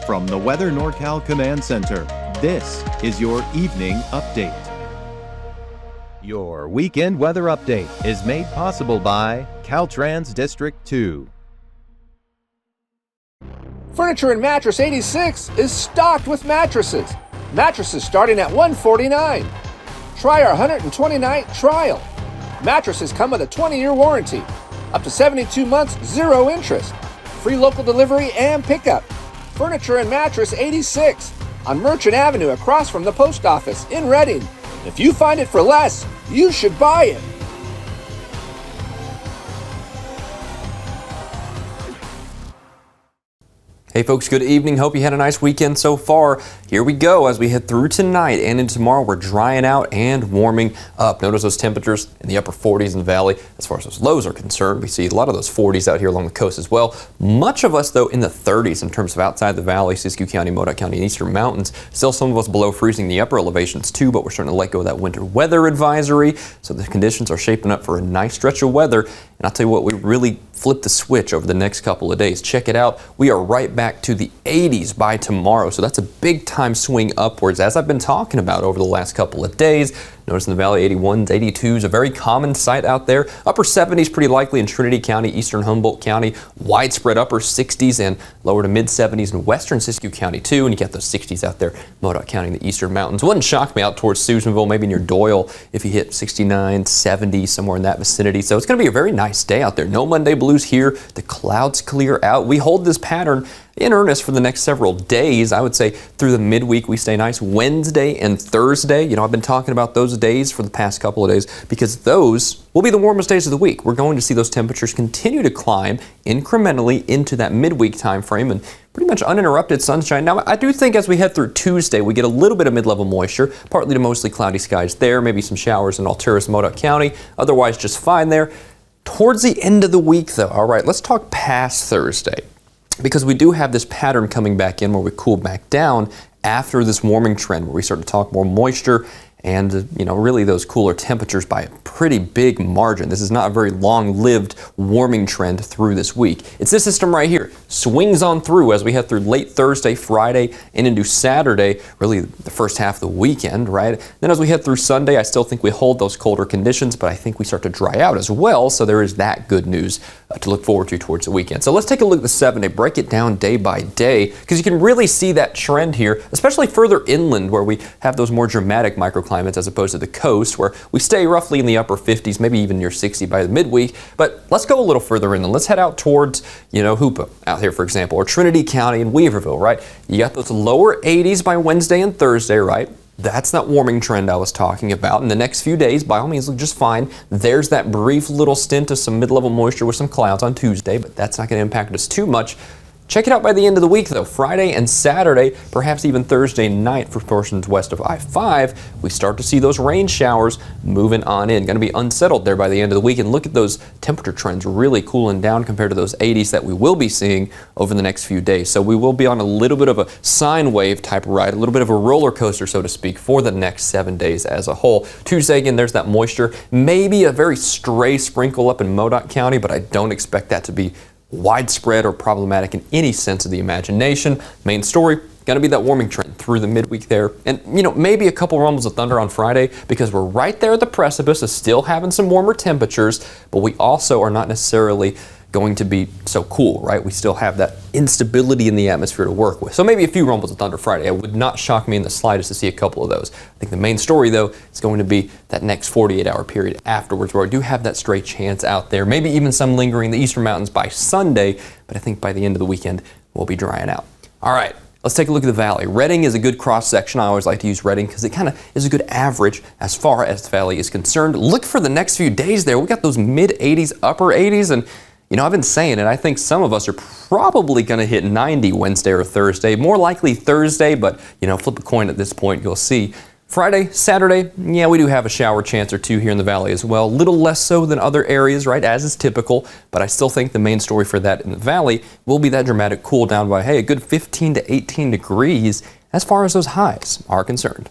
From the Weather NorCal Command Center, this is your evening update. Your weekend weather update is made possible by Caltrans District 2. Furniture and Mattress 86 is stocked with mattresses. Mattresses starting at $149. Try our 120-night trial. Mattresses come with a 20-year warranty. Up to 72 months, 0 interest. Free local delivery and pickup. Furniture and Mattress 86 on Merchant Avenue across from the post office in Reading. If you find it for less, you should buy it. Hey folks, good evening. Hope you had a nice weekend so far. Here we go as we head through tonight and into tomorrow. We're drying out and warming up. Notice those temperatures in the upper 40s in the valley. As far as those lows are concerned, we see a lot of those 40s out here along the coast as well. Much of us, though, in the 30s in terms of outside the valley, Siskiyou County, Modoc County, and Eastern Mountains. Still some of us below freezing in the upper elevations too, but we're starting to let go of that winter weather advisory. So the conditions are shaping up for a nice stretch of weather. And I'll tell you what, we really flip the switch over the next couple of days. Check it out. We are right back to the 80s by tomorrow. So that's a big time swing upwards, as I've been talking about over the last couple of days. Notice in the valley, 81s, 82s, a very common sight out there. Upper 70s pretty likely in Trinity County, Eastern Humboldt County. Widespread upper 60s and lower to mid 70s in western Siskiyou County too. And you got those 60s out there, Modoc County, the Eastern Mountains. Wouldn't shock me out towards Susanville, maybe near Doyle, if you hit 69, 70, somewhere in that vicinity. So it's going to be a very nice day out there. No Monday blues here. The clouds clear out. We hold this pattern in earnest for the next several days. I would say through the midweek we stay nice. Wednesday and Thursday, I've been talking about those days for the past couple of days because those will be the warmest days of the week. We're going to see those temperatures continue to climb incrementally into that midweek time frame and pretty much uninterrupted sunshine. Now, I do think as we head through Tuesday, we get a little bit of mid-level moisture, partly to mostly cloudy skies there, maybe some showers in Alturas, Modoc County, otherwise just fine there. Towards the end of the week, though, all right, let's talk past Thursday, because we do have this pattern coming back in where we cool back down after this warming trend where we start to talk more moisture and, really those cooler temperatures by a pretty big margin. This is not a very long-lived warming trend through this week. It's this system right here. Swings on through as we head through late Thursday, Friday, and into Saturday, really the first half of the weekend, right? Then as we head through Sunday, I still think we hold those colder conditions, but I think we start to dry out as well, so there is that good news to look forward to towards the weekend. So let's take a look at the 7-day, break it down day by day, because you can really see that trend here, especially further inland where we have those more dramatic microclimates as opposed to the coast where we stay roughly in the upper 50s, maybe even near 60 by the midweek. But let's go a little further inland. Let's head out towards, Hoopa out here, for example, or Trinity County and Weaverville, right? You got those lower 80s by Wednesday and Thursday, right? That's that warming trend I was talking about. In the next few days, by all means, look just fine. There's that brief little stint of some mid-level moisture with some clouds on Tuesday, but that's not going to impact us too much. Check it out by the end of the week, though. Friday and Saturday, perhaps even Thursday night for portions west of I-5, we start to see those rain showers moving on in. Going to be unsettled there by the end of the week. And look at those temperature trends really cooling down compared to those 80s that we will be seeing over the next few days. So we will be on a little bit of a sine wave type ride, a little bit of a roller coaster, so to speak, for the next 7 days as a whole. Tuesday, again, there's that moisture. Maybe a very stray sprinkle up in Modoc County, but I don't expect that to be widespread or problematic in any sense of the imagination. Main story, going to be that warming trend through the midweek there. And, maybe a couple rumbles of thunder on Friday because we're right there at the precipice of still having some warmer temperatures, but we also are not necessarily going to be so cool, right? We still have that instability in the atmosphere to work with. So maybe a few rumbles of thunder Friday. It would not shock me in the slightest to see a couple of those. I think the main story, though, is going to be that next 48-hour period afterwards where I do have that stray chance out there, maybe even some lingering in the Eastern Mountains by Sunday, but I think by the end of the weekend, we'll be drying out. All right. Let's take a look at the valley. Reading is a good cross-section. I always like to use Reading because it kind of is a good average as far as the valley is concerned. Look for the next few days there. We got those mid-80s, upper 80s, and I've been saying it. I think some of us are probably going to hit 90 Wednesday or Thursday. More likely Thursday, but, flip a coin at this point, you'll see. Friday, Saturday, yeah, we do have a shower chance or two here in the valley as well. A little less so than other areas, right, as is typical. But I still think the main story for that in the valley will be that dramatic cool down by, a good 15 to 18 degrees as far as those highs are concerned.